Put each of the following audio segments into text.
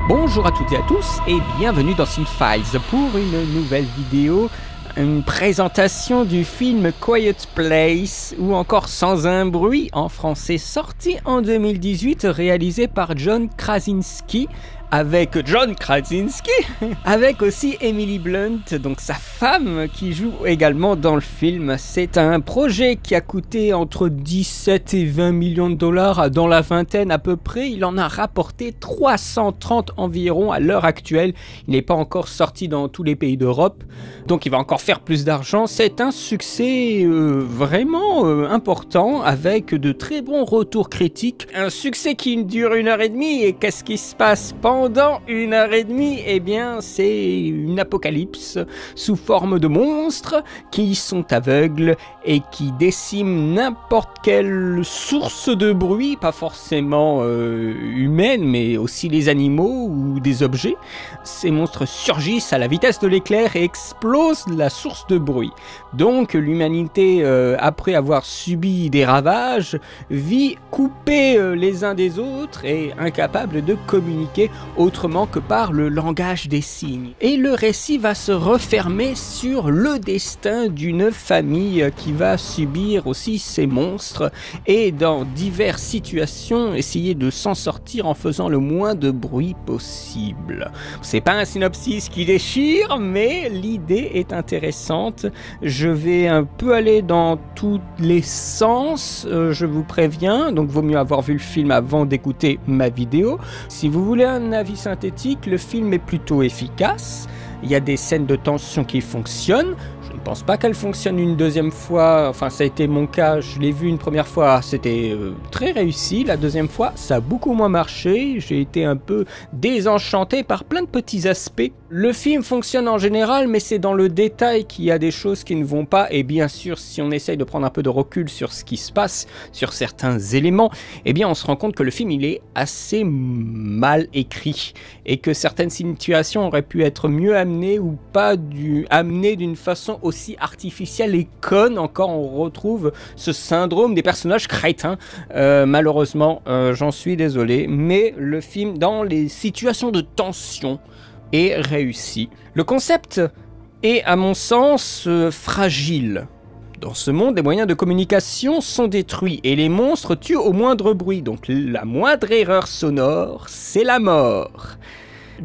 Bonjour à toutes et à tous et bienvenue dans Cinefiles pour une nouvelle vidéo, une présentation du film Quiet Place ou encore Sans un bruit en français, sorti en 2018, réalisé par John Krasinski. Avec aussi Emily Blunt, donc sa femme, qui joue également dans le film. C'est un projet qui a coûté entre 17 et 20 millions de dollars, dans la vingtaine à peu près. Il en a rapporté 330 environ à l'heure actuelle. Il n'est pas encore sorti dans tous les pays d'Europe, donc il va encore faire plus d'argent. C'est un succès vraiment important, avec de très bons retours critiques. Un succès qui dure 1h30, et qu'est-ce qui se passe pendant 1h30? Eh bien, c'est une apocalypse sous forme de monstres qui sont aveugles et qui déciment n'importe quelle source de bruit, pas forcément humaine, mais aussi les animaux ou des objets. Ces monstres surgissent à la vitesse de l'éclair et explosent la source de bruit. Donc, l'humanité, après avoir subi des ravages, vit coupée les uns des autres et incapable de communiquer autrement que par le langage des signes. Et le récit va se refermer sur le destin d'une famille qui va subir aussi ces monstres et dans diverses situations essayer de s'en sortir en faisant le moins de bruit possible. C'est pas un synopsis qui déchire, mais l'idée est intéressante. Je vais un peu aller dans tous les sens, je vous préviens, donc vaut mieux avoir vu le film avant d'écouter ma vidéo. Si vous voulez un avis synthétique, le film est plutôt efficace. Il y a des scènes de tension qui fonctionnent. Je ne pense pas qu'elle fonctionne une deuxième fois, enfin ça a été mon cas, je l'ai vu une première fois, c'était très réussi, la deuxième fois ça a beaucoup moins marché, j'ai été un peu désenchanté par plein de petits aspects. Le film fonctionne en général, mais c'est dans le détail qu'il y a des choses qui ne vont pas, et bien sûr si on essaye de prendre un peu de recul sur ce qui se passe, sur certains éléments, eh bien on se rend compte que le film il est assez mal écrit, et que certaines situations auraient pu être mieux amenées ou pas amenées d'une façon aussi artificielle et conne. Encore on retrouve ce syndrome des personnages crétins. Malheureusement, j'en suis désolé, mais le film dans les situations de tension est réussi. Le concept est à mon sens fragile. Dans ce monde, les moyens de communication sont détruits et les monstres tuent au moindre bruit, donc la moindre erreur sonore, c'est la mort.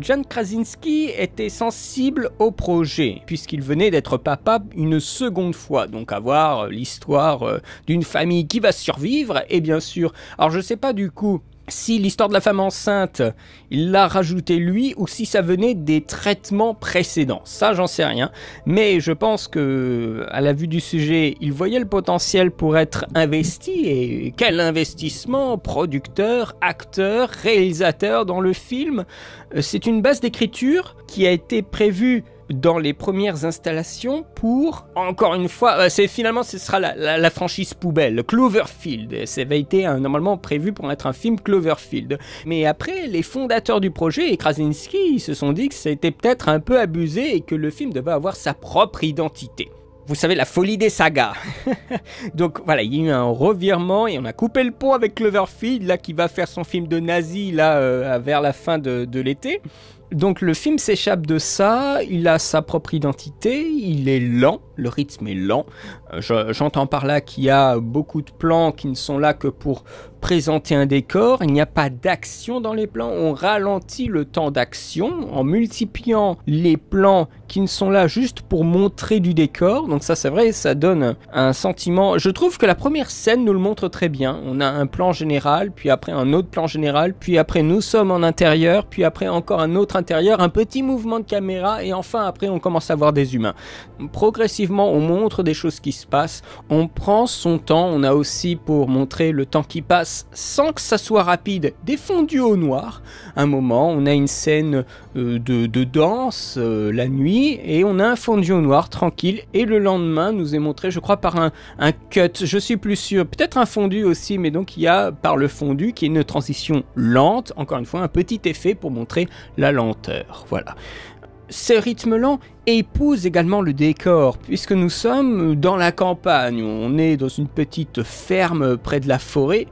John Krasinski était sensible au projet, puisqu'il venait d'être papa une seconde fois, donc avoir l'histoire d'une famille qui va survivre, et bien sûr, alors je sais pas du coup si l'histoire de la femme enceinte, il l'a rajouté lui, ou si ça venait des traitements précédents. Ça, j'en sais rien. Mais je pense que, à la vue du sujet, il voyait le potentiel pour être investi. Et quel investissement! Producteur, acteur, réalisateur dans le film. C'est une base d'écriture qui a été prévue dans les premières installations pour, encore une fois, finalement ce sera la franchise poubelle, Cloverfield. Ça avait été normalement prévu pour être un film Cloverfield. Mais après, les fondateurs du projet et Krasinski, ils se sont dit que c'était peut-être un peu abusé et que le film devait avoir sa propre identité. Vous savez, la folie des sagas. Donc voilà, il y a eu un revirement et on a coupé le pont avec Cloverfield, là, qui va faire son film de nazi, là, vers la fin de l'été. Donc le film s'échappe de ça, il a sa propre identité, il est lent, le rythme est lent. J'entends par là qu'il y a beaucoup de plans qui ne sont là que pour présenter un décor, il n'y a pas d'action dans les plans, on ralentit le temps d'action en multipliant les plans qui ne sont là juste pour montrer du décor. Donc ça c'est vrai, ça donne un sentiment. Je trouve que la première scène nous le montre très bien. On a un plan général, puis après un autre plan général, puis après nous sommes en intérieur, puis après encore un autre intérieur, un petit mouvement de caméra et enfin après on commence à voir des humains. Progressivement on montre des choses qui se passent, on prend son temps, on a aussi pour montrer le temps qui passe sans que ça soit rapide, des fondus au noir. Un moment on a une scène de danse la nuit et on a un fondu au noir tranquille et le lendemain nous est montré je crois par un cut, je suis plus sûr, peut-être un fondu aussi, mais donc il y a par le fondu qui est une transition lente, encore une fois un petit effet pour montrer la lenteur, voilà. Ce rythme lent épouse également le décor, puisque nous sommes dans la campagne, on est dans une petite ferme près de la forêt.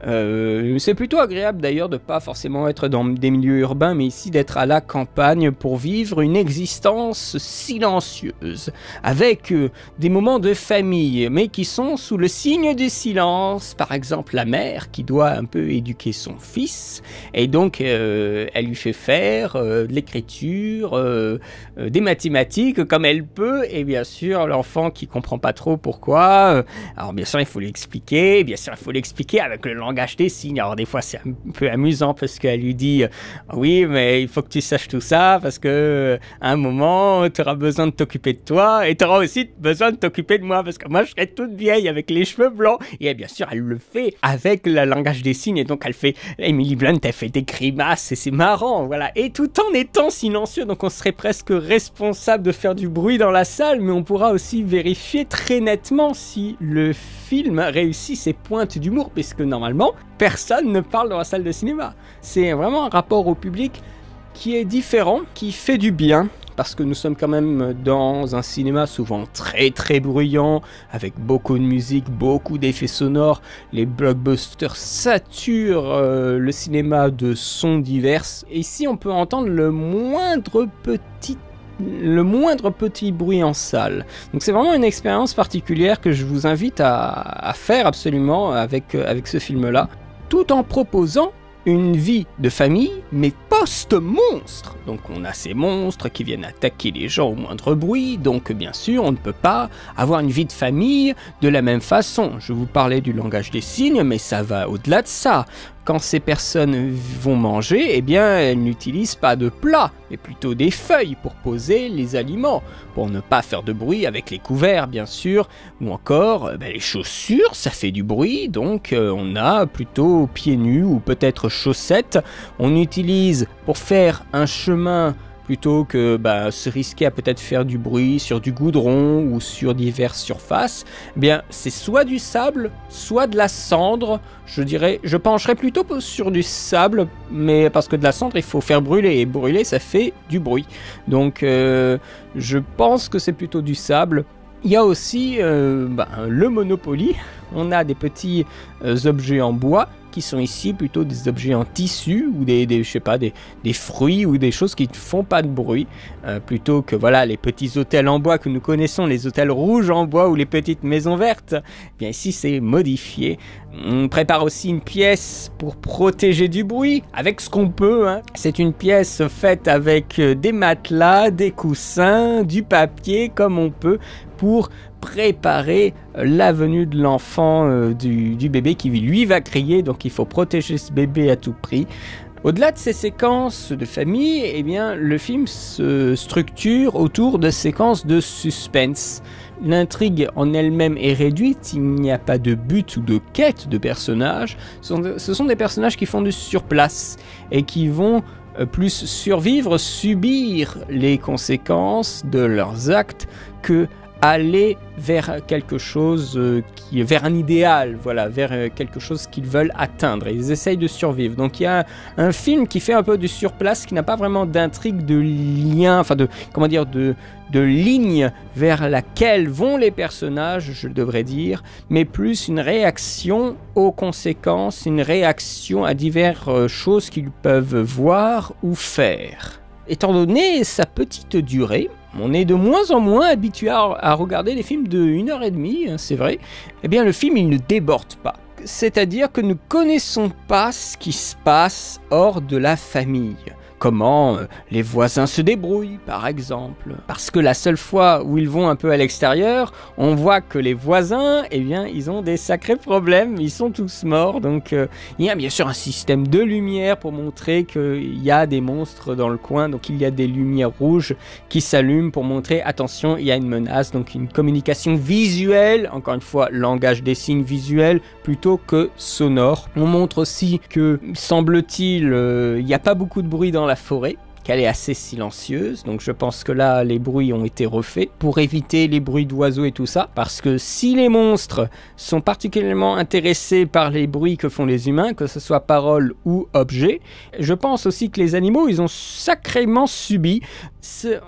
C'est plutôt agréable d'ailleurs de pas forcément être dans des milieux urbains, mais ici d'être à la campagne pour vivre une existence silencieuse, avec des moments de famille, mais qui sont sous le signe du silence. Par exemple, la mère qui doit un peu éduquer son fils, et donc elle lui fait faire de l'écriture, des mathématiques comme elle peut, et bien sûr l'enfant qui comprend pas trop pourquoi, alors bien sûr il faut l'expliquer, avec le langage des signes. Alors des fois c'est un peu amusant parce qu'elle lui dit oui mais il faut que tu saches tout ça parce que à un moment tu auras besoin de t'occuper de toi et tu auras aussi besoin de t'occuper de moi parce que moi je serai toute vieille avec les cheveux blancs. Et bien sûr elle le fait avec le langage des signes, et donc elle fait, Emily Blunt elle fait des grimaces et c'est marrant, voilà, et tout en étant silencieux, donc on serait presque responsable de faire du bruit dans la salle, mais on pourra aussi vérifier très nettement si le film réussit ses pointes d'humour, puisque normalement personne ne parle dans la salle de cinéma. C'est vraiment un rapport au public qui est différent, qui fait du bien, parce que nous sommes quand même dans un cinéma souvent très très bruyant, avec beaucoup de musique, beaucoup d'effets sonores. Les blockbusters saturent le cinéma de sons divers. Et ici on peut entendre le moindre petit bruit en salle. Donc c'est vraiment une expérience particulière que je vous invite à faire absolument avec ce film-là, tout en proposant une vie de famille, mais post-monstre. Donc on a ces monstres qui viennent attaquer les gens au moindre bruit, donc bien sûr on ne peut pas avoir une vie de famille de la même façon. Je vous parlais du langage des signes, mais ça va au-delà de ça. Quand ces personnes vont manger, eh bien elles n'utilisent pas de plat, mais plutôt des feuilles pour poser les aliments, pour ne pas faire de bruit avec les couverts bien sûr, ou encore les chaussures, ça fait du bruit, donc on a plutôt pieds nus ou peut-être chaussettes. On utilise pour faire un chemin plutôt que se risquer à peut-être faire du bruit sur du goudron ou sur diverses surfaces, eh bien c'est soit du sable, soit de la cendre. Je pencherais plutôt sur du sable, mais parce que de la cendre il faut faire brûler, et brûler ça fait du bruit. Donc je pense que c'est plutôt du sable. Il y a aussi le Monopoly. On a des petits objets en bois qui sont ici plutôt des objets en tissu ou des fruits ou des choses qui ne font pas de bruit, plutôt que voilà les petits hôtels en bois que nous connaissons, les hôtels rouges en bois ou les petites maisons vertes. Bien ici c'est modifié. On prépare aussi une pièce pour protéger du bruit avec ce qu'on peut, hein. C'est une pièce faite avec des matelas, des coussins, du papier comme on peut, pour préparer la venue de l'enfant, du bébé qui lui va crier, donc il faut protéger ce bébé à tout prix. Au-delà de ces séquences de famille, eh bien, le film se structure autour de séquences de suspense. L'intrigue en elle-même est réduite, il n'y a pas de but ou de quête de personnages, ce sont des personnages qui font du surplace et qui vont plus survivre, subir les conséquences de leurs actes que aller vers quelque chose vers un idéal, voilà, vers quelque chose qu'ils veulent atteindre. Ils essayent de survivre. Donc il y a un film qui fait un peu du surplace, qui n'a pas vraiment d'intrigue, de lien, enfin de ligne vers laquelle vont les personnages, je devrais dire, mais plus une réaction aux conséquences, une réaction à diverses choses qu'ils peuvent voir ou faire. Étant donné sa petite durée, on est de moins en moins habitué à regarder des films de 1h30, hein, c'est vrai. Eh bien, le film, il ne déborde pas. C'est-à-dire que nous ne connaissons pas ce qui se passe hors de la famille. Comment les voisins se débrouillent, par exemple. Parce que la seule fois où ils vont un peu à l'extérieur, on voit que les voisins, eh bien, ils ont des sacrés problèmes, ils sont tous morts. Donc, il y a bien sûr un système de lumière pour montrer qu'il y a des monstres dans le coin. Donc, il y a des lumières rouges qui s'allument pour montrer, attention, il y a une menace. Donc, une communication visuelle, encore une fois, langage des signes visuels plutôt que sonore. On montre aussi que, semble-t-il, il n'y a pas beaucoup de bruit dans la forêt, qu'elle est assez silencieuse, donc je pense que là les bruits ont été refaits pour éviter les bruits d'oiseaux et tout ça, parce que si les monstres sont particulièrement intéressés par les bruits que font les humains, que ce soit paroles ou objets, je pense aussi que les animaux ils ont sacrément subi,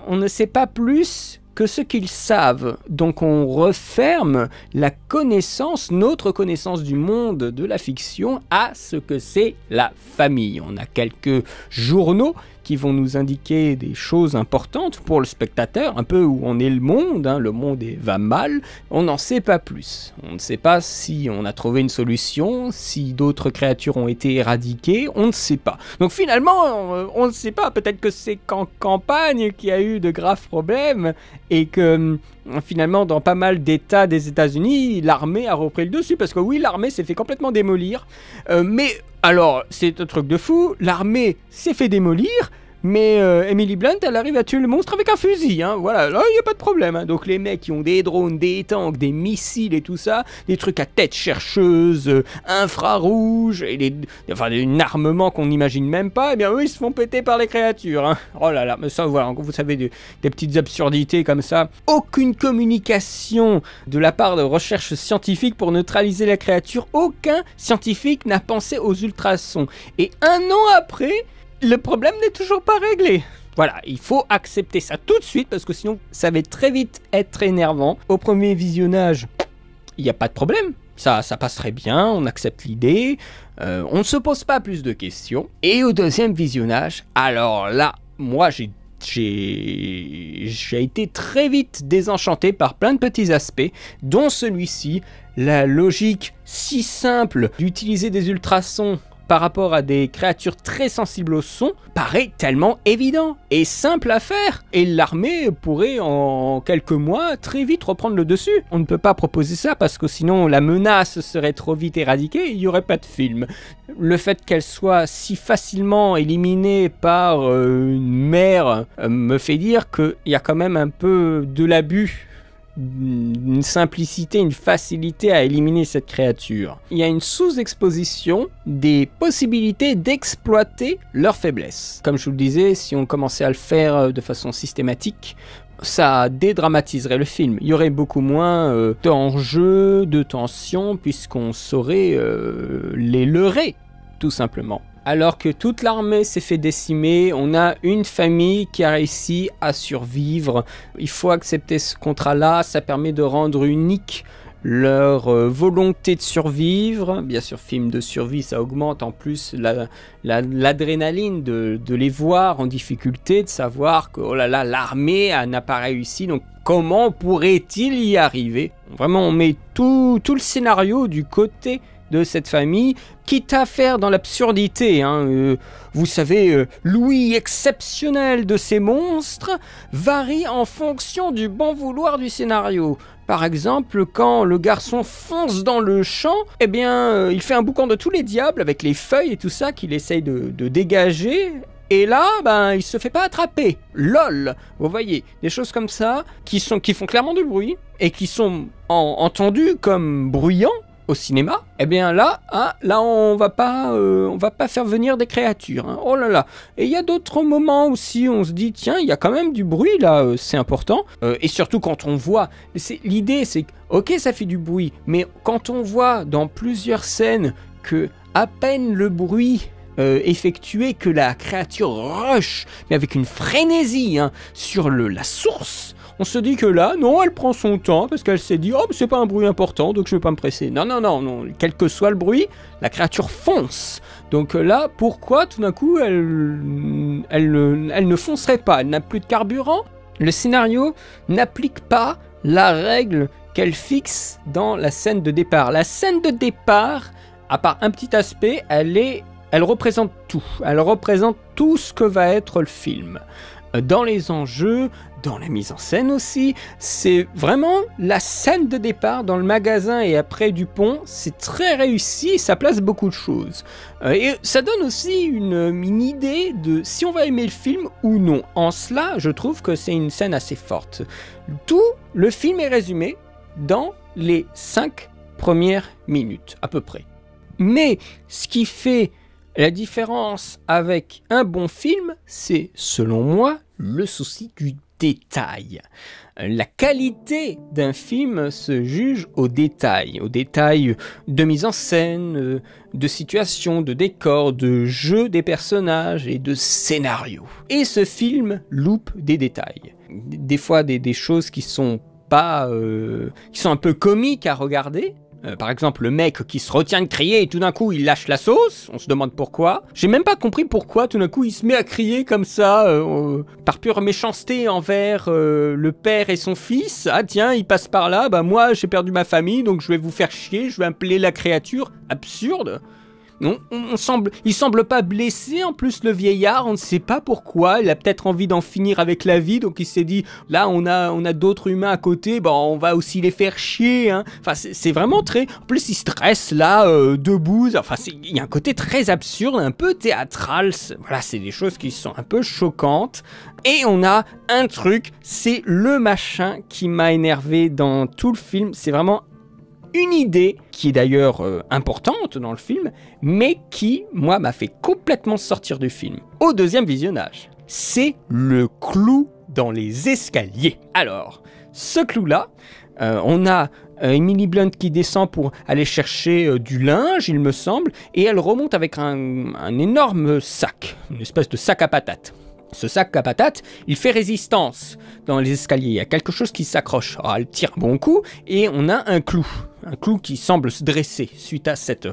on ne sait pas plus que ce qu'ils savent. Donc on referme la connaissance, notre connaissance du monde de la fiction à ce que c'est la famille. On a quelques journaux qui vont nous indiquer des choses importantes pour le spectateur, un peu où on est le monde, hein, le monde va mal, on n'en sait pas plus. On ne sait pas si on a trouvé une solution, si d'autres créatures ont été éradiquées, on ne sait pas. Donc finalement, on ne sait pas, peut-être que c'est qu'en campagne qu'il y a eu de graves problèmes et que finalement dans pas mal d'états des États-Unis, l'armée a repris le dessus, parce que oui, l'armée s'est fait complètement démolir, mais alors c'est un truc de fou, l'armée s'est fait démolir, mais Emily Blunt, elle arrive à tuer le monstre avec un fusil, hein, voilà, là il n'y a pas de problème, hein. Donc les mecs qui ont des drones, des tanks, des missiles et tout ça, des trucs à tête chercheuse, infrarouge, et un armement qu'on n'imagine même pas, et bien eux ils se font péter par les créatures, hein. Oh là là, mais ça voilà, vous savez, des petites absurdités comme ça. Aucune communication de la part de recherche scientifique pour neutraliser la créature, aucun scientifique n'a pensé aux ultrasons. Et un an après, le problème n'est toujours pas réglé. Voilà, il faut accepter ça tout de suite parce que sinon ça va très vite être énervant. Au premier visionnage, il n'y a pas de problème. Ça passerait bien, on accepte l'idée, on ne se pose pas plus de questions. Et au deuxième visionnage, alors là, moi j'ai été très vite désenchanté par plein de petits aspects, dont celui-ci, la logique si simple d'utiliser des ultrasons par rapport à des créatures très sensibles au son, paraît tellement évident et simple à faire. Et l'armée pourrait en quelques mois très vite reprendre le dessus. On ne peut pas proposer ça parce que sinon la menace serait trop vite éradiquée et il n'y aurait pas de film. Le fait qu'elle soit si facilement éliminée par une mère me fait dire qu'il y a quand même un peu de l'abus, une simplicité, une facilité à éliminer cette créature. Il y a une sous-exposition des possibilités d'exploiter leurs faiblesses. Comme je vous le disais, si on commençait à le faire de façon systématique, ça dédramatiserait le film. Il y aurait beaucoup moins d'enjeux, de tension, puisqu'on saurait les leurrer, tout simplement. Alors que toute l'armée s'est fait décimer, on a une famille qui a réussi à survivre. Il faut accepter ce contrat-là, ça permet de rendre unique leur volonté de survivre. Bien sûr, film de survie, ça augmente en plus l'adrénaline de les voir en difficulté, de savoir que oh là là, l'armée n'a pas réussi, donc comment pourrait-il y arriver? Vraiment, on met tout le scénario du côté de cette famille, quitte à faire dans l'absurdité, hein. Vous savez, l'ouïe exceptionnelle de ces monstres varie en fonction du bon vouloir du scénario. Par exemple, quand le garçon fonce dans le champ, eh bien, il fait un boucan de tous les diables avec les feuilles et tout ça qu'il essaye de dégager. Et là, ben, il se fait pas attraper. LOL. Vous voyez, des choses comme ça qui font clairement du bruit et qui sont entendues comme bruyants au cinéma. Eh bien là, hein, là on va pas faire venir des créatures, hein. Oh là là. Et il y a d'autres moments aussi, on se dit tiens, il y a quand même du bruit là, c'est important. Et surtout quand on voit, l'idée c'est que ok, ça fait du bruit, mais quand on voit dans plusieurs scènes que à peine le bruit effectué, que la créature rush, mais avec une frénésie, hein, sur la source, on se dit que là, non, elle prend son temps parce qu'elle s'est dit oh, c'est pas un bruit important donc je vais pas me presser. Non, quel que soit le bruit, la créature fonce. Donc là, pourquoi tout d'un coup elle ne foncerait pas? Elle n'a plus de carburant. Le scénario n'applique pas la règle qu'elle fixe dans la scène de départ. La scène de départ, à part un petit aspect, elle représente tout. Elle représente tout ce que va être le film. Dans les enjeux, dans la mise en scène aussi, c'est vraiment la scène de départ dans le magasin et après du pont, c'est très réussi, ça place beaucoup de choses. Et ça donne aussi une idée de si on va aimer le film ou non. En cela, je trouve que c'est une scène assez forte. Tout le film est résumé dans les 5 premières minutes, à peu près. Mais ce qui fait la différence avec un bon film, c'est, selon moi, le souci du détail. La qualité d'un film se juge au détail de mise en scène, de situation, de décor, de jeu des personnages et de scénario. Et ce film loupe des détails. Des fois des choses qui sont pas... qui sont un peu comiques à regarder. Par exemple, le mec qui se retient de crier et tout d'un coup il lâche la sauce, on se demande pourquoi. J'ai même pas compris pourquoi tout d'un coup il se met à crier comme ça, par pure méchanceté envers le père et son fils. Ah tiens, il passe par là, bah moi j'ai perdu ma famille donc je vais vous faire chier, je vais appeler la créature. Absurde. Non, il semble pas blessé en plus le vieillard, on ne sait pas pourquoi, il a peut-être envie d'en finir avec la vie, donc il s'est dit, là on a d'autres humains à côté, bon on va aussi les faire chier, hein. Enfin c'est vraiment très, en plus il se dresse là, debout, enfin il y a un côté très absurde, un peu théâtral, voilà c'est des choses qui sont un peu choquantes, et on a un truc, c'est le machin qui m'a énervé dans tout le film, c'est vraiment une idée qui est d'ailleurs importante dans le film, mais qui, moi, m'a fait complètement sortir du film. Au deuxième visionnage, c'est le clou dans les escaliers. Alors, ce clou-là, on a Emily Blunt qui descend pour aller chercher du linge, il me semble, et elle remonte avec un énorme sac, une espèce de sac à patates. Ce sac à patates, il fait résistance dans les escaliers, il y a quelque chose qui s'accroche. Alors, elle tire bon coup et on a un clou qui semble se dresser suite à cette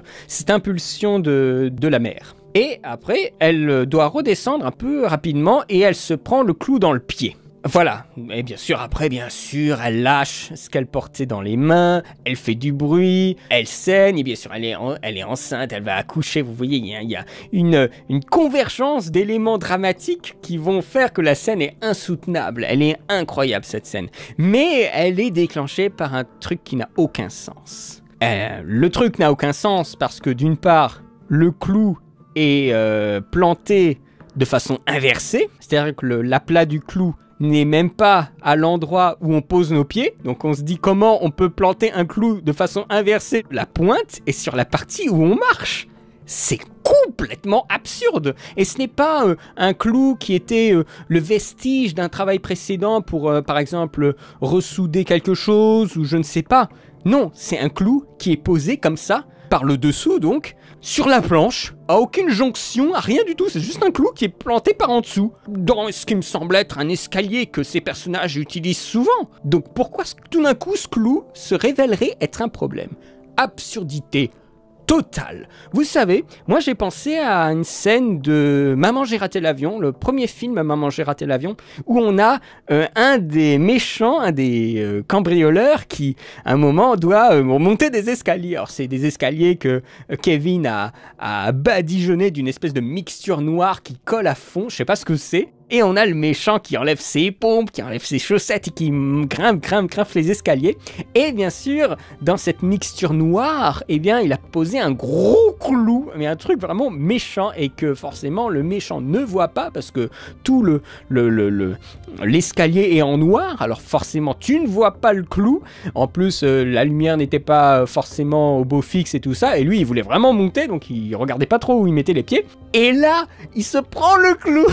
impulsion de la mère. Et après, elle doit redescendre un peu rapidement et elle se prend le clou dans le pied. Voilà, et bien sûr, après, elle lâche ce qu'elle portait dans les mains, elle fait du bruit, elle saigne, et bien sûr, elle est enceinte, elle va accoucher, vous voyez, il y a une convergence d'éléments dramatiques qui vont faire que la scène est insoutenable, elle est incroyable cette scène, mais elle est déclenchée par un truc qui n'a aucun sens. Le truc n'a aucun sens parce que d'une part, le clou est planté de façon inversée, c'est-à-dire que l'aplat du clou n'est même pas à l'endroit où on pose nos pieds. Donc on se dit comment on peut planter un clou de façon inversée. La pointe est sur la partie où on marche. C'est complètement absurde. Et ce n'est pas un clou qui était le vestige d'un travail précédent pour, par exemple, ressouder quelque chose ou je ne sais pas. Non, c'est un clou qui est posé comme ça, par le dessous donc, sur la planche, à aucune jonction, à rien du tout, c'est juste un clou qui est planté par en dessous, dans ce qui me semble être un escalier que ces personnages utilisent souvent. Donc pourquoi tout d'un coup ce clou se révélerait être un problème? Absurdité totale. Vous savez, moi j'ai pensé à une scène de Maman j'ai raté l'avion, le premier film Maman j'ai raté l'avion, où on a un des méchants, un des cambrioleurs qui, à un moment, doit monter des escaliers. Alors c'est des escaliers que Kevin a badigeonné d'une espèce de mixture noire qui colle à fond, je sais pas ce que c'est. Et on a le méchant qui enlève ses pompes, qui enlève ses chaussettes et qui grimpe les escaliers. Et bien sûr, dans cette mixture noire, eh bien, il a posé un gros clou, mais un truc vraiment méchant et que forcément le méchant ne voit pas parce que tout l'escalier est en noir. Alors forcément, tu ne vois pas le clou. En plus, la lumière n'était pas forcément au beau fixe et tout ça. Et lui, il voulait vraiment monter, donc il regardait pas trop où il mettait les pieds. Et là, il se prend le clou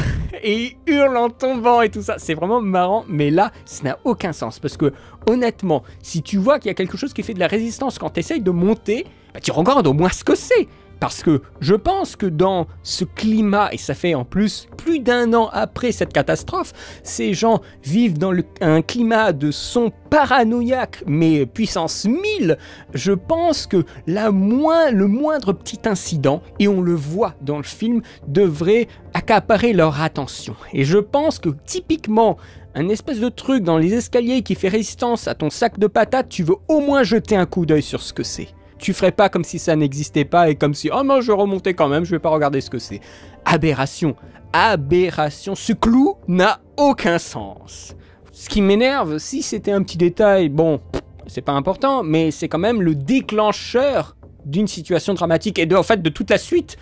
et il hurle en tombant et tout ça. C'est vraiment marrant, mais là, ça n'a aucun sens. Parce que, honnêtement, si tu vois qu'il y a quelque chose qui fait de la résistance quand tu essayes de monter, bah, tu regardes au moins ce que c'est. Parce que je pense que dans ce climat, et ça fait en plus d'1 an après cette catastrophe, ces gens vivent dans un climat de son paranoïaque, mais puissance 1000, je pense que le moindre petit incident, et on le voit dans le film, devrait accaparer leur attention. Et je pense que typiquement, un espèce de truc dans les escaliers qui fait résistance à ton sac de patates, tu veux au moins jeter un coup d'œil sur ce que c'est. Tu ferais pas comme si ça n'existait pas et comme si « Oh non, je vais remonter quand même, je vais pas regarder ce que c'est. » Aberration. Aberration. Ce clou n'a aucun sens. Ce qui m'énerve, si c'était un petit détail, bon, c'est pas important, mais c'est quand même le déclencheur d'une situation dramatique et en fait de toute la suite.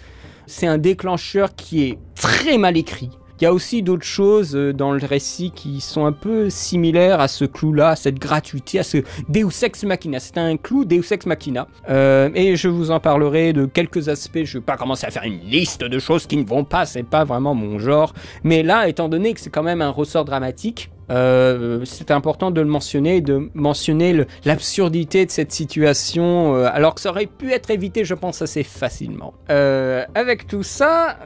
C'est un déclencheur qui est très mal écrit. Il y a aussi d'autres choses dans le récit qui sont un peu similaires à ce clou-là, à cette gratuité, à ce Deus Ex Machina. C'est un clou Deus Ex Machina. Et je vous en parlerai de quelques aspects. Je ne vais pas commencer à faire une liste de choses qui ne vont pas, c'est pas vraiment mon genre. Mais là, étant donné que c'est quand même un ressort dramatique, C'est important de le mentionner, de mentionner l'absurdité de cette situation, alors que ça aurait pu être évité, je pense, assez facilement. Avec tout ça,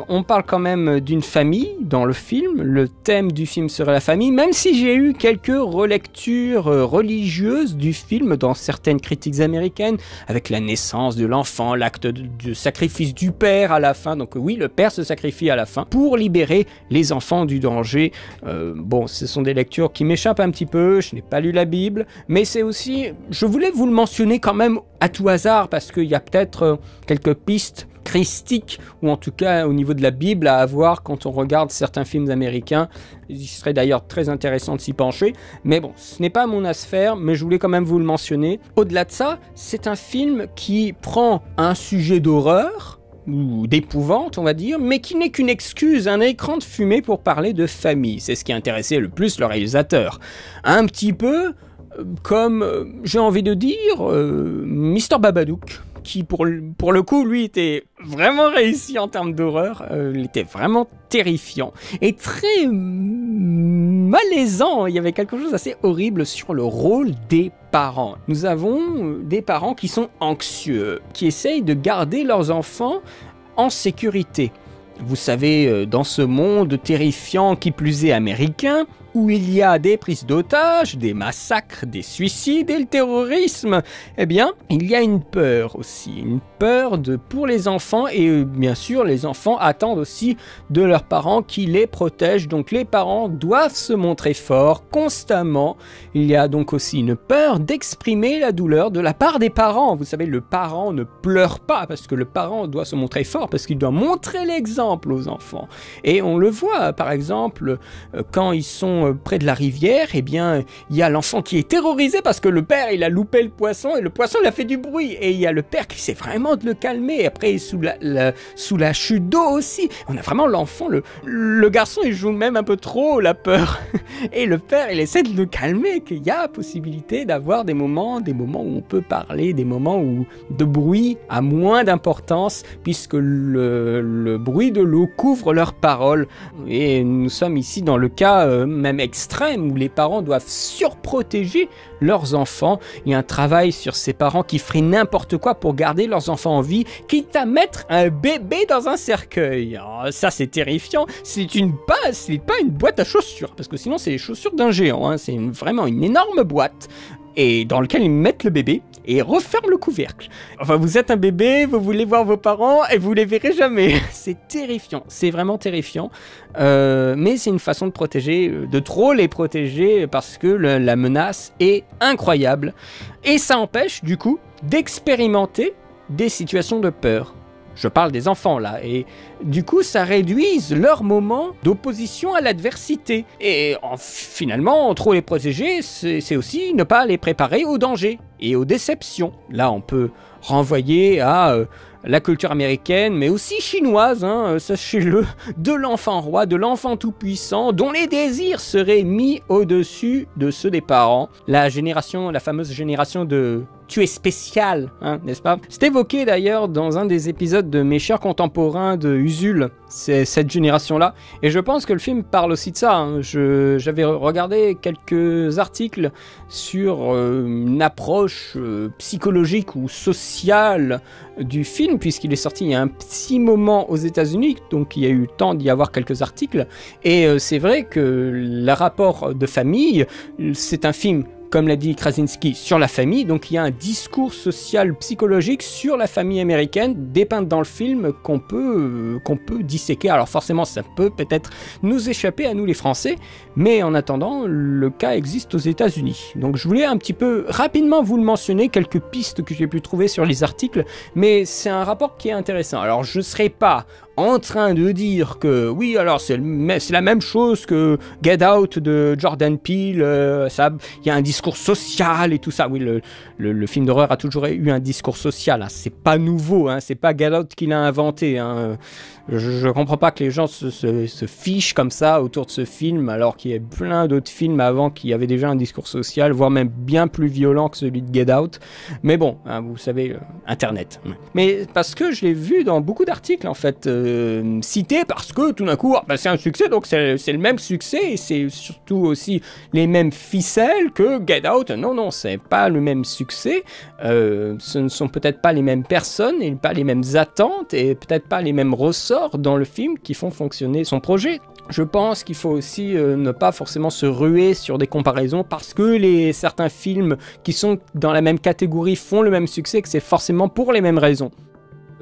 on parle quand même d'une famille dans le film. Le thème du film serait la famille, même si j'ai eu quelques relectures religieuses du film dans certaines critiques américaines, avec la naissance de l'enfant, l'acte de sacrifice du père à la fin. Donc oui, le père se sacrifie à la fin pour libérer les enfants du danger. Bon, ce sont des lectures qui m'échappent un petit peu, je n'ai pas lu la Bible, mais c'est aussi, je voulais vous le mentionner quand même à tout hasard, parce qu'il y a peut-être quelques pistes christiques, ou en tout cas au niveau de la Bible à avoir quand on regarde certains films américains. Il serait d'ailleurs très intéressant de s'y pencher, mais bon, ce n'est pas mon affaire, mais je voulais quand même vous le mentionner. Au-delà de ça, c'est un film qui prend un sujet d'horreur, ou d'épouvante, on va dire, mais qui n'est qu'une excuse, un écran de fumée pour parler de famille. C'est ce qui intéressait le plus le réalisateur. Un petit peu comme, j'ai envie de dire, Mr Babadook, qui pour le coup, lui, était vraiment réussi en termes d'horreur. Il était vraiment terrifiant et très malaisant. Il y avait quelque chose d'assez horrible sur le rôle des parents. Nous avons des parents qui sont anxieux, qui essayent de garder leurs enfants en sécurité. Vous savez, dans ce monde terrifiant qui plus est américain, où il y a des prises d'otages, des massacres, des suicides et le terrorisme, eh bien, il y a une peur aussi, une peur pour les enfants, et bien sûr, les enfants attendent aussi de leurs parents qui les protègent, donc les parents doivent se montrer forts constamment. Il y a donc aussi une peur d'exprimer la douleur de la part des parents. Vous savez, le parent ne pleure pas parce que le parent doit se montrer fort, parce qu'il doit montrer l'exemple aux enfants. Et on le voit, par exemple, quand ils sont près de la rivière, eh bien, il y a l'enfant qui est terrorisé parce que le père, il a loupé le poisson et le poisson, il a fait du bruit. Et il y a le père qui essaie vraiment de le calmer. Après, sous la chute d'eau aussi. On a vraiment l'enfant, le garçon, il joue même un peu trop la peur. Et le père, il essaie de le calmer, qu'il y a possibilité d'avoir des moments où on peut parler, des moments où de bruit a moins d'importance puisque le bruit de l'eau couvre leurs paroles. Et nous sommes ici dans le cas même extrême où les parents doivent surprotéger leurs enfants. Il y a un travail sur ces parents qui feraient n'importe quoi pour garder leurs enfants en vie, quitte à mettre un bébé dans un cercueil. Alors, ça, c'est terrifiant. C'est pas une boîte à chaussures, parce que sinon c'est les chaussures d'un géant, hein. C'est vraiment une énorme boîte, et dans lequel ils mettent le bébé et referment le couvercle. Enfin, vous êtes un bébé, vous voulez voir vos parents et vous les verrez jamais. C'est terrifiant, c'est vraiment terrifiant. Mais c'est une façon de protéger, de trop les protéger, parce que la menace est incroyable. Et ça empêche, du coup, d'expérimenter des situations de peur. Je parle des enfants là, et du coup ça réduise leur moment d'opposition à l'adversité. Et finalement, trop les protéger, c'est aussi ne pas les préparer au danger et aux déceptions. Là on peut renvoyer à la culture américaine, mais aussi chinoise, hein, sachez-le, de l'enfant roi, de l'enfant tout-puissant, dont les désirs seraient mis au-dessus de ceux des parents. La fameuse génération de tu es spécial, hein, n'est-ce pas? C'est évoqué d'ailleurs dans un des épisodes de Mes chers contemporains de Usul, c'est cette génération-là, et je pense que le film parle aussi de ça, hein. J'avais regardé quelques articles sur une approche psychologique ou sociale du film, puisqu'il est sorti il y a un petit moment aux États-Unis, donc il y a eu le temps d'y avoir quelques articles, et c'est vrai que le rapport de famille, c'est un film, comme l'a dit Krasinski, sur la famille, donc il y a un discours social psychologique sur la famille américaine dépeinte dans le film qu'on peut disséquer. Alors forcément ça peut peut-être nous échapper à nous les Français, mais en attendant le cas existe aux États-Unis. Donc je voulais un petit peu rapidement vous le mentionner, quelques pistes que j'ai pu trouver sur les articles, mais c'est un rapport qui est intéressant. Alors je ne serai pas en train de dire que oui, alors c'est la même chose que Get Out de Jordan Peele, il y a un discours discours social et tout ça. Oui, le film d'horreur a toujours eu un discours social, hein. C'est pas nouveau, hein. C'est pas Get Out qui l'a inventé, hein. Je comprends pas que les gens se fichent comme ça autour de ce film, alors qu'il y a plein d'autres films avant qui avaient déjà un discours social, voire même bien plus violent que celui de Get Out. Mais bon, hein, vous savez, Internet. Mais parce que je l'ai vu dans beaucoup d'articles, en fait, cités, parce que tout d'un coup, c'est un succès, donc c'est le même succès, et c'est surtout aussi les mêmes ficelles que Get Out. Non, c'est pas le même succès. Ce ne sont peut-être pas les mêmes personnes, et pas les mêmes attentes, et peut-être pas les mêmes ressorts dans le film qui font fonctionner son projet. Je pense qu'il faut aussi ne pas forcément se ruer sur des comparaisons parce que certains films qui sont dans la même catégorie font le même succès, que c'est forcément pour les mêmes raisons.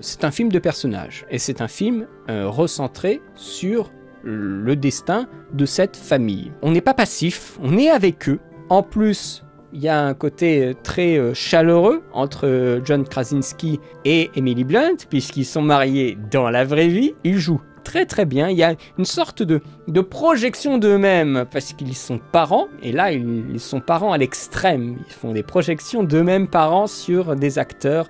C'est un film de personnages et c'est un film recentré sur le destin de cette famille. On n'est pas passif, on est avec eux. En plus, il y a un côté très chaleureux entre John Krasinski et Emily Blunt, puisqu'ils sont mariés dans la vraie vie. Ils jouent très très bien. Il y a une sorte de projection d'eux-mêmes, parce qu'ils sont parents, et là ils sont parents à l'extrême. Ils font des projections d'eux-mêmes parents sur des acteurs,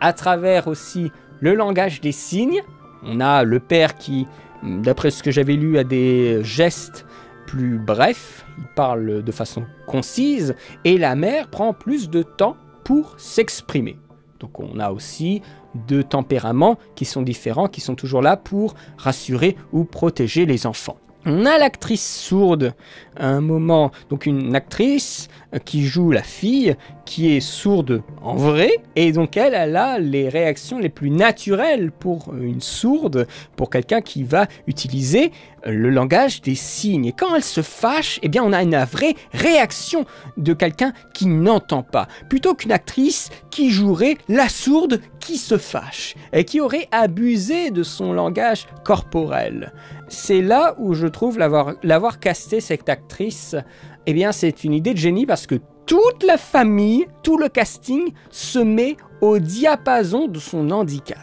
à travers aussi le langage des signes. On a le père qui, d'après ce que j'avais lu, a des gestes plus bref, il parle de façon concise, et la mère prend plus de temps pour s'exprimer. Donc on a aussi deux tempéraments qui sont différents, qui sont toujours là pour rassurer ou protéger les enfants. On a l'actrice sourde à un moment, donc une actrice qui joue la fille, qui est sourde en vrai, et donc elle a les réactions les plus naturelles pour une sourde, pour quelqu'un qui va utiliser le langage des signes. Et quand elle se fâche, eh bien on a une vraie réaction de quelqu'un qui n'entend pas, plutôt qu'une actrice qui jouerait la sourde qui se fâche, et qui aurait abusé de son langage corporel. C'est là où je trouve l'avoir casté cette actrice, eh bien c'est une idée de génie parce que toute la famille, tout le casting se met au diapason de son handicap.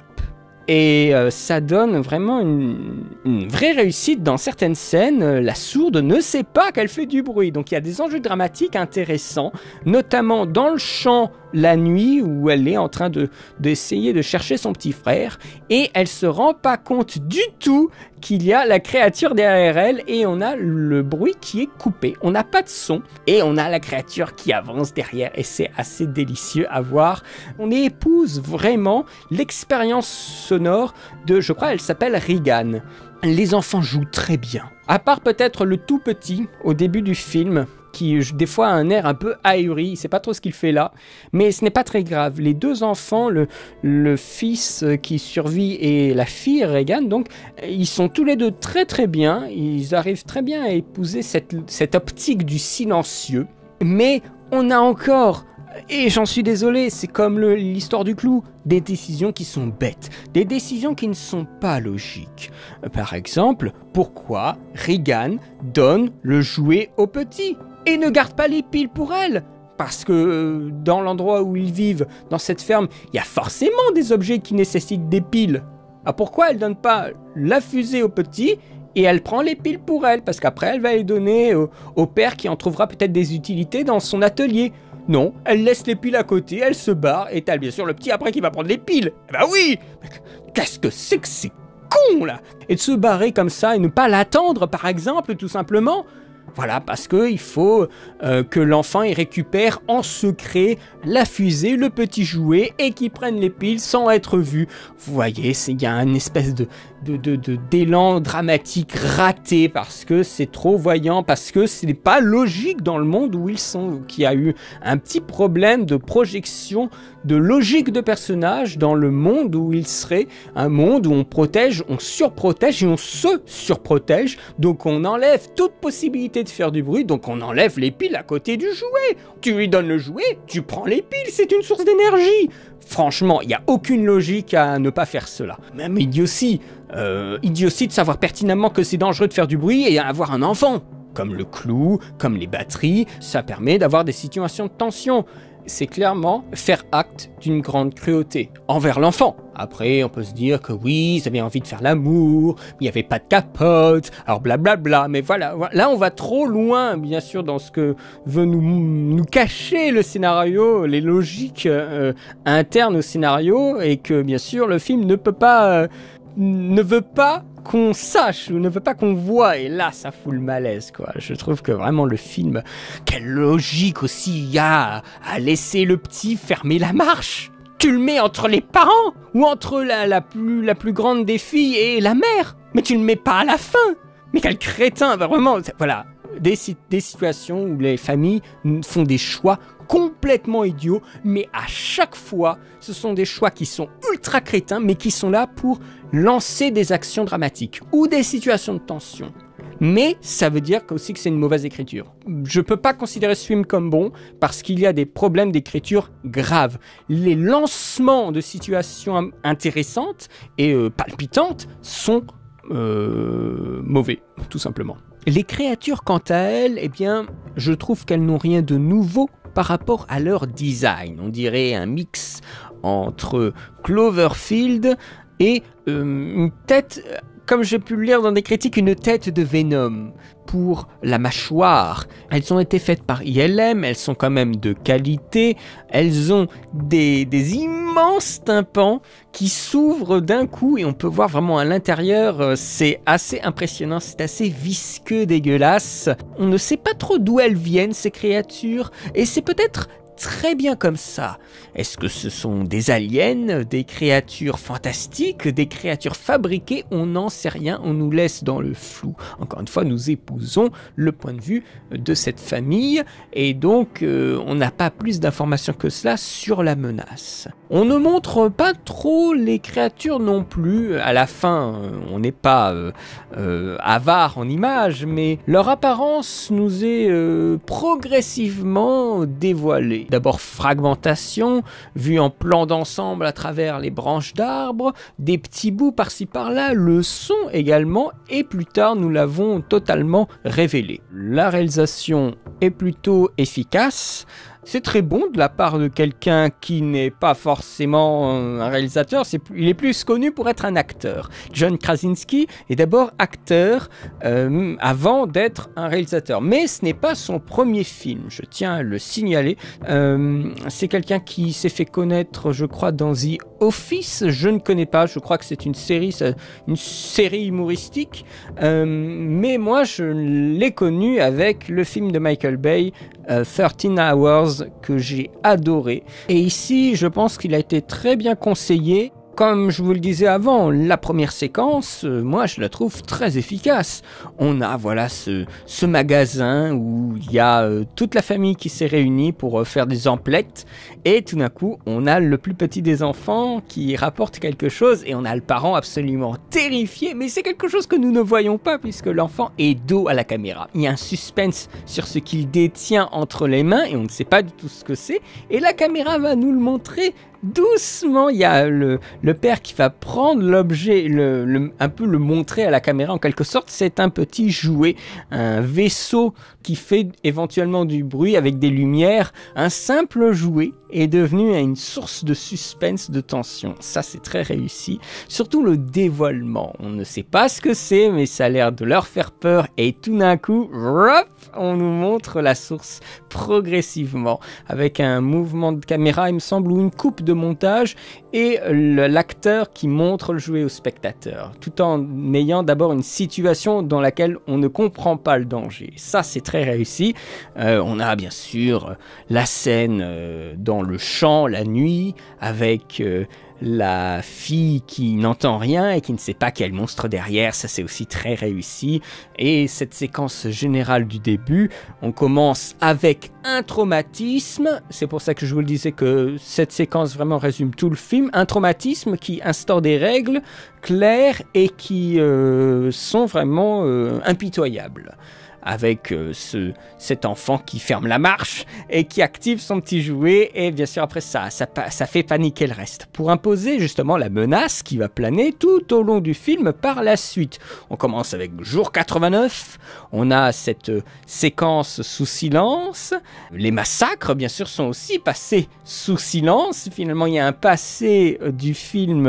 Et ça donne vraiment une vraie réussite dans certaines scènes. La sourde ne sait pas qu'elle fait du bruit. Donc il y a des enjeux dramatiques intéressants, notamment dans le champ la nuit où elle est en train d'essayer de chercher son petit frère. Et elle se rend pas compte du tout qu'il y a la créature derrière elle et on a le bruit qui est coupé. On n'a pas de son et on a la créature qui avance derrière et c'est assez délicieux à voir. On épouse vraiment l'expérience sonore de, je crois, elle s'appelle Regan. Les enfants jouent très bien. À part peut-être le tout petit au début du film, qui des fois a un air un peu ahuri, il sait pas trop ce qu'il fait là, mais ce n'est pas très grave. Les deux enfants, le fils qui survit et la fille Regan, donc ils sont tous les deux très très bien, ils arrivent très bien à épouser cette optique du silencieux, mais on a encore, et j'en suis désolé, c'est comme l'histoire du clou, des décisions qui sont bêtes, des décisions qui ne sont pas logiques. Par exemple, pourquoi Regan donne le jouet au petit et ne garde pas les piles pour elle? Parce que dans l'endroit où ils vivent, dans cette ferme, il y a forcément des objets qui nécessitent des piles. Ah, pourquoi elle donne pas la fusée au petit et elle prend les piles pour elle? Parce qu'après elle va les donner au père qui en trouvera peut-être des utilités dans son atelier. Non, elle laisse les piles à côté, elle se barre, et t'as bien sûr le petit après qui va prendre les piles. Eh ben oui! Qu'est-ce que c'est con là? Et de se barrer comme ça et ne pas l'attendre par exemple, tout simplement. Voilà, parce qu'il faut que l'enfant il récupère en secret la fusée, le petit jouet, et qu'il prenne les piles sans être vu. Vous voyez, il y a une espèce d'élan dramatique raté, parce que c'est trop voyant, parce que ce n'est pas logique dans le monde où ils sont, qu'il y a eu un petit problème de projection, de logique de personnage dans le monde où il serait, un monde où on protège, on surprotège et on se surprotège, donc on enlève toute possibilité de faire du bruit, donc on enlève les piles à côté du jouet. Tu lui donnes le jouet, tu prends les piles, c'est une source d'énergie. Franchement, il n'y a aucune logique à ne pas faire cela. Même idiotie de savoir pertinemment que c'est dangereux de faire du bruit et avoir un enfant. Comme le clou, comme les batteries, ça permet d'avoir des situations de tension. c'est clairement faire acte d'une grande cruauté envers l'enfant. Après, on peut se dire que oui, ils avaient envie de faire l'amour, mais il n'y avait pas de capote, alors blablabla, mais voilà, là on va trop loin, bien sûr, dans ce que veut nous cacher le scénario, les logiques internes au scénario, et que bien sûr le film ne veut pas qu'on sache ou ne veut pas qu'on voit, et là ça fout le malaise quoi. Je trouve que vraiment le film, quelle logique aussi il y a à laisser le petit fermer la marche. Tu le mets entre les parents ou entre la plus grande des filles et la mère, mais tu le mets pas à la fin. Mais quel crétin, vraiment, voilà. Des situations où les familles font des choix complètement idiots, mais à chaque fois, ce sont des choix qui sont ultra crétins, mais qui sont là pour lancer des actions dramatiques ou des situations de tension. Mais ça veut dire aussi que c'est une mauvaise écriture. Je peux pas considérer ce film comme bon parce qu'il y a des problèmes d'écriture graves. Les lancements de situations intéressantes et palpitantes sont mauvais, tout simplement. Les créatures, quant à elles, eh bien, je trouve qu'elles n'ont rien de nouveau par rapport à leur design. On dirait un mix entre Cloverfield et une tête, comme j'ai pu le lire dans des critiques, une tête de Venom pour la mâchoire. Elles ont été faites par ILM, elles sont quand même de qualité, elles ont des immenses tympans qui s'ouvrent d'un coup et on peut voir vraiment à l'intérieur, c'est assez impressionnant, c'est assez visqueux, dégueulasse. On ne sait pas trop d'où elles viennent ces créatures et c'est peut-être très bien comme ça. Est-ce que ce sont des aliens, des créatures fantastiques, des créatures fabriquées? On n'en sait rien, on nous laisse dans le flou. Encore une fois, nous épousons le point de vue de cette famille et donc on n'a pas plus d'informations que cela sur la menace. On ne montre pas trop les créatures non plus. À la fin, on n'est pas avare en images, mais leur apparence nous est progressivement dévoilée. D'abord fragmentation, vue en plan d'ensemble à travers les branches d'arbres, des petits bouts par-ci par-là, le son également, et plus tard nous l'avons totalement révélé. La réalisation est plutôt efficace. C'est très bon de la part de quelqu'un qui n'est pas forcément un réalisateur, il est plus connu pour être un acteur. John Krasinski est d'abord acteur avant d'être un réalisateur. Mais ce n'est pas son premier film, je tiens à le signaler. C'est quelqu'un qui s'est fait connaître, je crois, dans The Office. Je ne connais pas, je crois que c'est une série humoristique. Mais moi, je l'ai connu avec le film de Michael Bay, 13 Hours, que j'ai adoré. Et ici, je pense qu'il a été très bien conseillé. Comme je vous le disais avant, la première séquence, moi je la trouve très efficace. On a voilà ce magasin où il y a toute la famille qui s'est réunie pour faire des emplettes et tout d'un coup on a le plus petit des enfants qui rapporte quelque chose et on a le parent absolument terrifié, mais c'est quelque chose que nous ne voyons pas puisque l'enfant est dos à la caméra. Il y a un suspense sur ce qu'il détient entre les mains et on ne sait pas du tout ce que c'est et la caméra va nous le montrer doucement. Il y a le père qui va prendre l'objet, un peu le montrer à la caméra en quelque sorte. C'est un petit jouet, un vaisseau qui fait éventuellement du bruit avec des lumières. Un simple jouet est devenu une source de suspense, de tension. Ça, c'est très réussi. Surtout le dévoilement. On ne sait pas ce que c'est, mais ça a l'air de leur faire peur. Et tout d'un coup, on nous montre la source progressivement avec un mouvement de caméra, il me semble, ou une coupe de montage et l'acteur qui montre le jouet au spectateur, tout en ayant d'abord une situation dans laquelle on ne comprend pas le danger. Ça, c'est très réussi. On a bien sûr la scène dans le champ, la nuit, avec la fille qui n'entend rien et qui ne sait pas quel monstre derrière, ça c'est aussi très réussi. Et cette séquence générale du début, on commence avec un traumatisme, c'est pour ça que je vous le disais que cette séquence vraiment résume tout le film, un traumatisme qui instaure des règles claires et qui sont vraiment impitoyables. avec cet enfant qui ferme la marche et qui active son petit jouet, et bien sûr après ça fait paniquer le reste, pour imposer justement la menace qui va planer tout au long du film par la suite. On commence avec jour 89, on a cette séquence sous silence, les massacres bien sûr sont aussi passés sous silence, finalement il y a un passé du film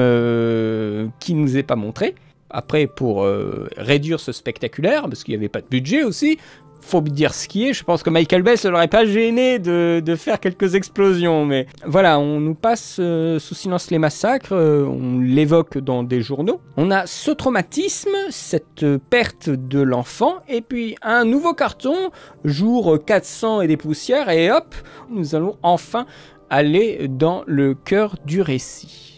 qui nous est pas montré. Après, pour réduire ce spectaculaire, parce qu'il n'y avait pas de budget aussi, faut dire ce qui est, je pense que Michael Bay ne l'aurait pas gêné de faire quelques explosions, mais voilà, on nous passe sous silence les massacres, on l'évoque dans des journaux. On a ce traumatisme, cette perte de l'enfant, et puis un nouveau carton, jour 400 et des poussières, et hop, nous allons enfin aller dans le cœur du récit.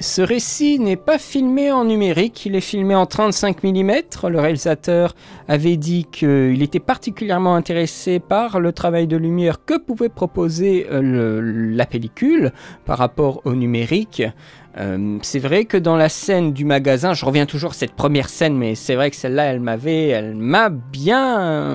Ce récit n'est pas filmé en numérique, il est filmé en 35 mm. Le réalisateur avait dit qu'il était particulièrement intéressé par le travail de lumière que pouvait proposer la pellicule par rapport au numérique. C'est vrai que dans la scène du magasin, je reviens toujours à cette première scène, mais c'est vrai que celle-là, elle m'a bien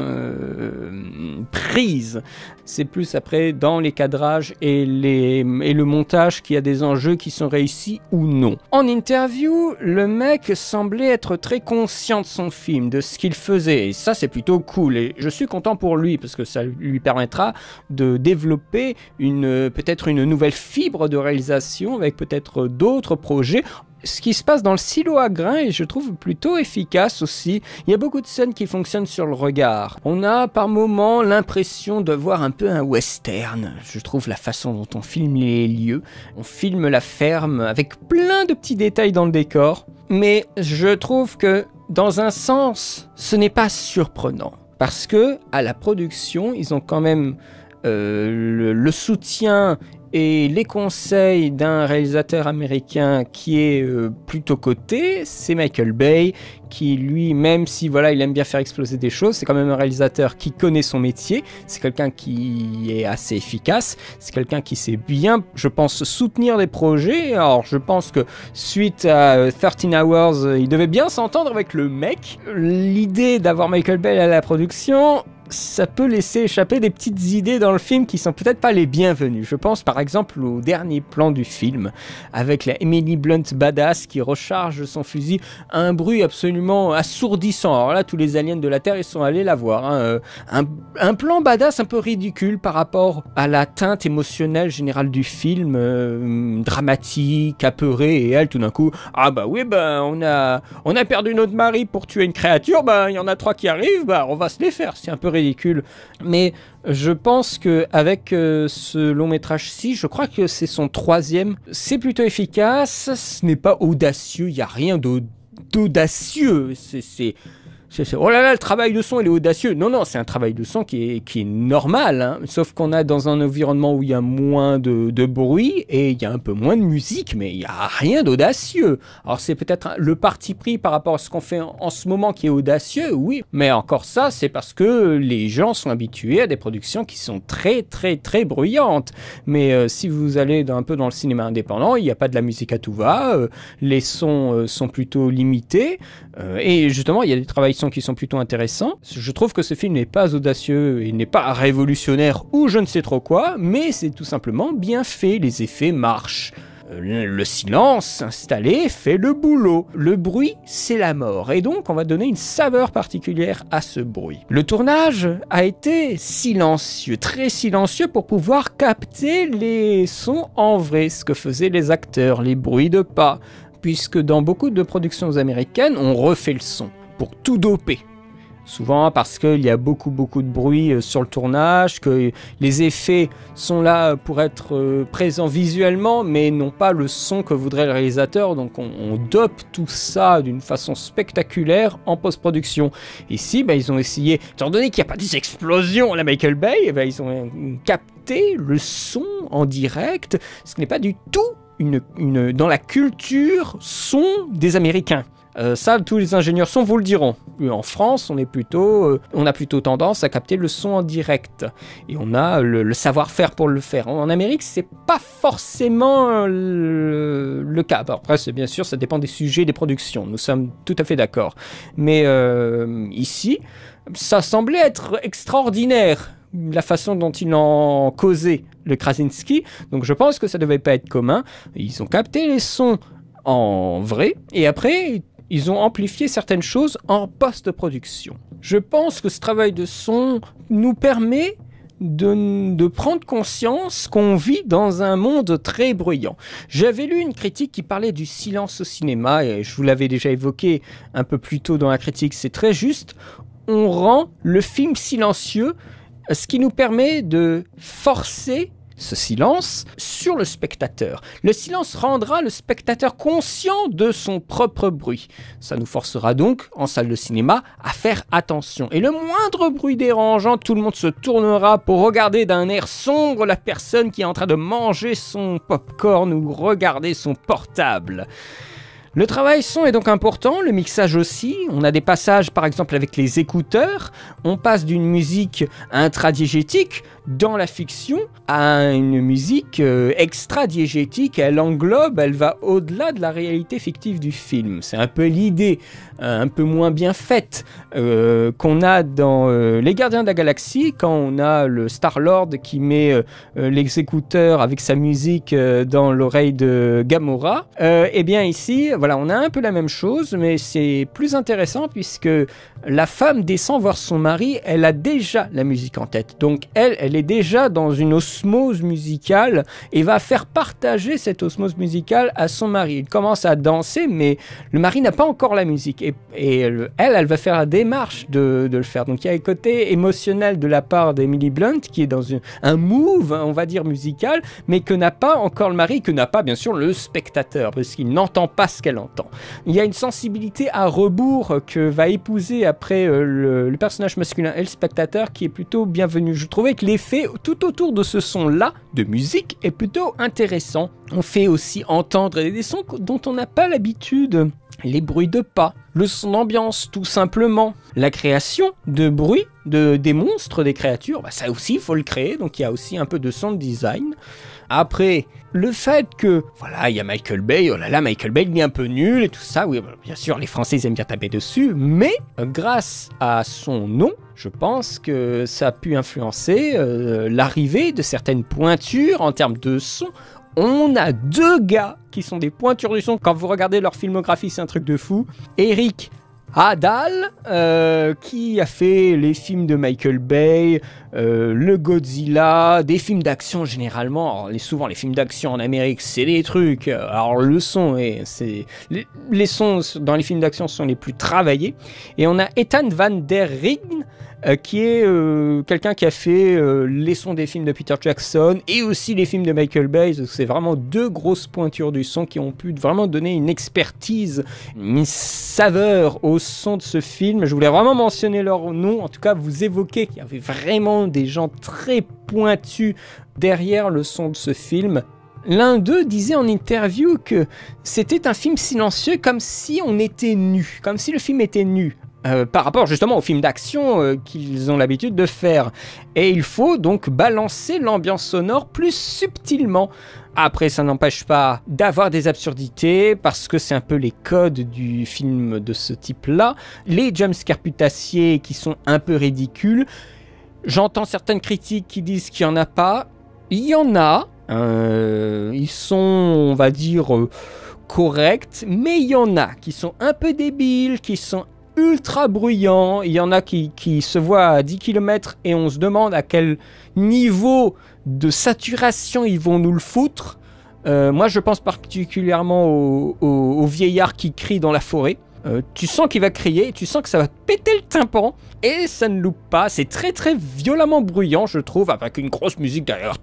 prise. C'est plus après dans les cadrages et le montage qu'il y a des enjeux qui sont réussis ou non. En interview, le mec semblait être très conscient de son film, de ce qu'il faisait, et ça c'est plutôt cool, et je suis content pour lui, parce que ça lui permettra de développer peut-être une nouvelle fibre de réalisation, avec peut-être d'autres projets. Ce qui se passe dans le silo à grains est, je trouve, plutôt efficace aussi. Il y a beaucoup de scènes qui fonctionnent sur le regard. On a par moments l'impression de voir un peu un western. Je trouve la façon dont on filme les lieux. On filme la ferme avec plein de petits détails dans le décor. Mais je trouve que, dans un sens, ce n'est pas surprenant. Parce que, à la production, ils ont quand même le soutien et les conseils d'un réalisateur américain qui est plutôt coté, c'est Michael Bay, qui lui, même si voilà, il aime bien faire exploser des choses, c'est quand même un réalisateur qui connaît son métier, c'est quelqu'un qui est assez efficace, c'est quelqu'un qui sait bien, je pense, soutenir des projets. Alors je pense que suite à 13 Hours, il devait bien s'entendre avec le mec. L'idée d'avoir Michael Bay à la production, ça peut laisser échapper des petites idées dans le film qui sont peut-être pas les bienvenues. Je pense par exemple au dernier plan du film, avec la Emily Blunt badass qui recharge son fusil, un bruit absolument assourdissant. Alors là, tous les aliens de la Terre, ils sont allés la voir. Hein. Un plan badass un peu ridicule par rapport à la teinte émotionnelle générale du film, dramatique, apeurée, et elle, tout d'un coup, ah bah oui, bah on a perdu notre mari pour tuer une créature, bah il y en a 3 qui arrivent, bah on va se les faire. C'est un peu ridicule, mais je pense que avec ce long métrage-ci, je crois que c'est son 3e, c'est plutôt efficace, ce n'est pas audacieux, il n'y a rien d'audacieux, oh là là, le travail de son, il est audacieux. Non, c'est un travail de son qui est normal, hein. Sauf qu'on a dans un environnement où il y a moins de bruit et il y a un peu moins de musique, mais il n'y a rien d'audacieux. Alors c'est peut-être le parti pris par rapport à ce qu'on fait en ce moment qui est audacieux, oui, mais encore ça, c'est parce que les gens sont habitués à des productions qui sont très très très bruyantes. Mais si vous allez un peu dans le cinéma indépendant, il n'y a pas de la musique à tout va, les sons sont plutôt limités, et justement il y a des travails qui sont plutôt intéressants. Je trouve que ce film n'est pas audacieux, il n'est pas révolutionnaire ou je ne sais trop quoi, mais c'est tout simplement bien fait, les effets marchent. Le silence installé fait le boulot. Le bruit, c'est la mort. Et donc, on va donner une saveur particulière à ce bruit. Le tournage a été silencieux, très silencieux pour pouvoir capter les sons en vrai, ce que faisaient les acteurs, les bruits de pas, puisque dans beaucoup de productions américaines, on refait le son pour tout doper. Souvent parce qu'il y a beaucoup de bruit sur le tournage, que les effets sont là pour être présents visuellement, mais non pas le son que voudrait le réalisateur. Donc on dope tout ça d'une façon spectaculaire en post-production. Ici, ils ont essayé, étant donné qu'il n'y a pas des explosions à la Michael Bay, ils ont capté le son en direct, ce qui n'est pas du tout dans la culture son des Américains. Ça, tous les ingénieurs son vous le diront. En France, on a plutôt tendance à capter le son en direct. Et on a le savoir-faire pour le faire. En Amérique, c'est pas forcément le le cas. Après, bien sûr, ça dépend des sujets, des productions. Nous sommes tout à fait d'accord. Mais ici, ça semblait être extraordinaire, la façon dont il en causait, le Krasinski. Donc je pense que ça devait pas être commun. Ils ont capté les sons en vrai, et après, ils ont amplifié certaines choses en post-production. Je pense que ce travail de son nous permet de prendre conscience qu'on vit dans un monde très bruyant. J'avais lu une critique qui parlait du silence au cinéma, et je vous l'avais déjà évoqué un peu plus tôt dans la critique, c'est très juste. On rend le film silencieux, ce qui nous permet de forcer ce silence sur le spectateur. Le silence rendra le spectateur conscient de son propre bruit. Ça nous forcera donc, en salle de cinéma, à faire attention. Et le moindre bruit dérangeant, tout le monde se tournera pour regarder d'un air sombre la personne qui est en train de manger son popcorn ou regarder son portable. Le travail son est donc important, le mixage aussi. On a des passages par exemple avec les écouteurs. On passe d'une musique intradiégétique dans la fiction à une musique extradiégétique. Elle englobe, elle va au-delà de la réalité fictive du film. C'est un peu l'idée, un peu moins bien faite qu'on a dans Les Gardiens de la Galaxie, quand on a le Star-Lord qui met les écouteurs avec sa musique dans l'oreille de Gamora. Et bien ici, voilà, on a un peu la même chose, mais c'est plus intéressant puisque la femme descend voir son mari, elle a déjà la musique en tête. Donc elle est déjà dans une osmose musicale et va faire partager cette osmose musicale à son mari. Il commence à danser, mais le mari n'a pas encore la musique. Et elle va faire la démarche de le faire. Donc il y a un côté émotionnel de la part d'Emily Blunt qui est dans un move, on va dire, musical, mais que n'a pas encore le mari, que n'a pas bien sûr le spectateur, parce qu'il n'entend pas ce qu'elle entend. Il y a une sensibilité à rebours que va épouser après le personnage masculin et le spectateur qui est plutôt bienvenu. Je trouvais que l'effet tout autour de ce son-là, de musique, est plutôt intéressant. On fait aussi entendre des sons dont on n'a pas l'habitude. Les bruits de pas, le son d'ambiance tout simplement, la création de bruits, des monstres, des créatures, ça aussi il faut le créer, donc il y a aussi un peu de sound design. Après, le fait que, voilà, il y a Michael Bay, oh là là, Michael Bay, il est un peu nul et tout ça, oui, bien sûr, les Français ils aiment bien taper dessus, mais grâce à son nom, je pense que ça a pu influencer l'arrivée de certaines pointures en termes de son. On a deux gars qui sont des pointures du son. Quand vous regardez leur filmographie, c'est un truc de fou. Eric Hadal, qui a fait les films de Michael Bay, le Godzilla, des films d'action généralement. Alors, souvent, les films d'action en Amérique, c'est des trucs. Alors, le son, les sons dans les films d'action sont les plus travaillés. Et on a Ethan Van Der Ringen, qui est quelqu'un qui a fait les sons des films de Peter Jackson et aussi les films de Michael Bay. C'est vraiment deux grosses pointures du son qui ont pu vraiment donner une expertise, une saveur au son de ce film. Je voulais vraiment mentionner leur nom, en tout cas vous évoquer qu'il y avait vraiment des gens très pointus derrière le son de ce film. L'un d'eux disait en interview que c'était un film silencieux comme si on était nu, comme si le film était nu. Par rapport justement aux films d'action qu'ils ont l'habitude de faire. Et il faut donc balancer l'ambiance sonore plus subtilement. Après, ça n'empêche pas d'avoir des absurdités, parce que c'est un peu les codes du film de ce type-là. Les jumpscares putassiers qui sont un peu ridicules. J'entends certaines critiques qui disent qu'il n'y en a pas. Il y en a. Ils sont, on va dire, corrects. Mais il y en a qui sont un peu débiles, qui sont ultra bruyant, il y en a qui se voient à 10 km et on se demande à quel niveau de saturation ils vont nous le foutre. Moi je pense particulièrement au vieillard qui crie dans la forêt. Tu sens qu'il va crier, tu sens que ça va péter le tympan et ça ne loupe pas. C'est très très violemment bruyant, je trouve, avec une grosse musique derrière.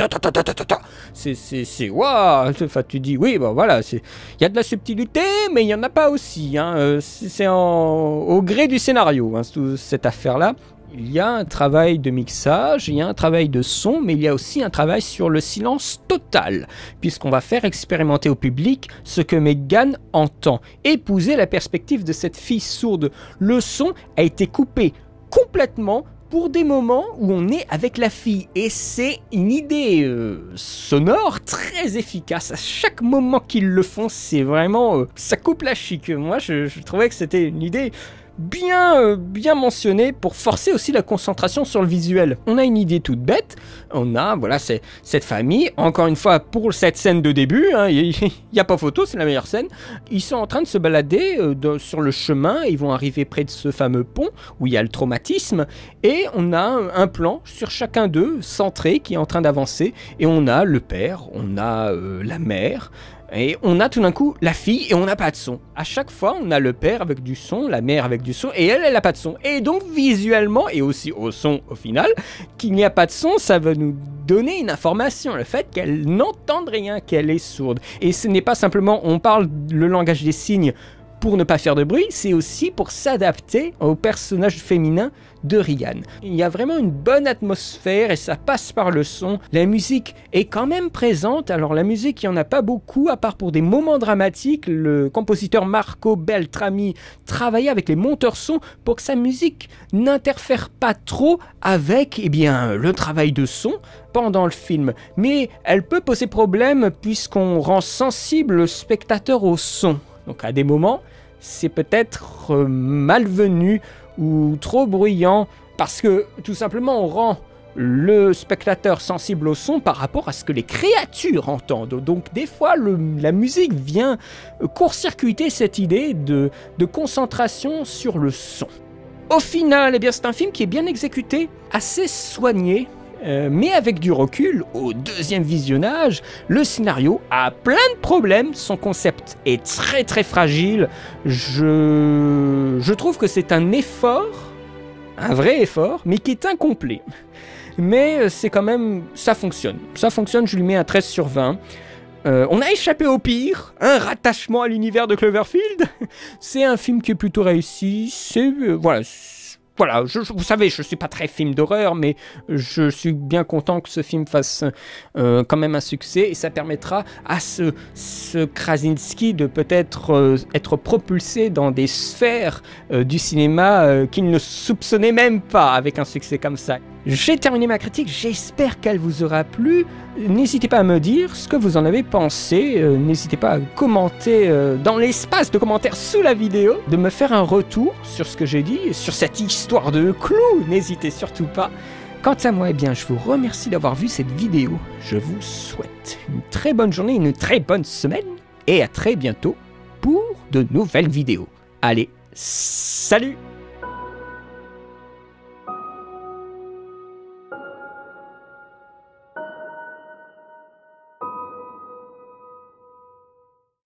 C'est waouh. Enfin, tu dis oui, bon voilà, il y a de la subtilité, mais il y en a pas aussi. Hein. C'est au gré du scénario, hein, cette affaire-là. Il y a un travail de mixage, il y a un travail de son, mais il y a aussi un travail sur le silence total, puisqu'on va faire expérimenter au public ce que Megan entend, épouser la perspective de cette fille sourde. Le son a été coupé complètement pour des moments où on est avec la fille. Et c'est une idée sonore très efficace. À chaque moment qu'ils le font, c'est vraiment... ça coupe la chic. Moi, je trouvais que c'était une idée bien mentionnée pour forcer aussi la concentration sur le visuel. On a une idée toute bête. On a, voilà, c'est cette famille. Encore une fois, pour cette scène de début, hein, il n'y a pas photo, c'est la meilleure scène. Ils sont en train de se balader sur le chemin. Ils vont arriver près de ce fameux pont où il y a le traumatisme. Et on a un plan sur chacun d'eux, centré, qui est en train d'avancer. Et on a le père, on a la mère. Et on a tout d'un coup la fille et on n'a pas de son. À chaque fois, on a le père avec du son, la mère avec du son, et elle n'a pas de son. Et donc visuellement, et aussi au son au final, qu'il n'y a pas de son, ça va nous donner une information, le fait qu'elle n'entende rien, qu'elle est sourde. Et ce n'est pas simplement, on parle le langage des signes pour ne pas faire de bruit, c'est aussi pour s'adapter au personnage féminin de Regan. Il y a vraiment une bonne atmosphère et ça passe par le son. La musique est quand même présente. Alors la musique, il n'y en a pas beaucoup, à part pour des moments dramatiques. Le compositeur Marco Beltrami travaillait avec les monteurs son pour que sa musique n'interfère pas trop avec le travail de son pendant le film. Mais elle peut poser problème puisqu'on rend sensible le spectateur au son. Donc à des moments, c'est peut-être malvenu ou trop bruyant parce que tout simplement on rend le spectateur sensible au son par rapport à ce que les créatures entendent. Donc des fois la musique vient court-circuiter cette idée de concentration sur le son. Au final, c'est un film qui est bien exécuté, assez soigné. Mais avec du recul, au deuxième visionnage, le scénario a plein de problèmes, son concept est très fragile. Je trouve que c'est un effort, un vrai effort, mais qui est incomplet. Mais c'est quand même, ça fonctionne, je lui mets un 13 sur 20. On a échappé au pire, un rattachement à l'univers de Cloverfield. C'est un film qui est plutôt réussi, voilà, vous savez, je ne suis pas très film d'horreur, mais je suis bien content que ce film fasse quand même un succès et ça permettra à ce Krasinski de peut-être être propulsé dans des sphères du cinéma qu'il ne soupçonnait même pas avec un succès comme ça. J'ai terminé ma critique, j'espère qu'elle vous aura plu. N'hésitez pas à me dire ce que vous en avez pensé. N'hésitez pas à commenter dans l'espace de commentaires sous la vidéo, de me faire un retour sur ce que j'ai dit, sur cette histoire de clou. N'hésitez surtout pas. Quant à moi, je vous remercie d'avoir vu cette vidéo. Je vous souhaite une très bonne journée, une très bonne semaine et à très bientôt pour de nouvelles vidéos. Allez, salut!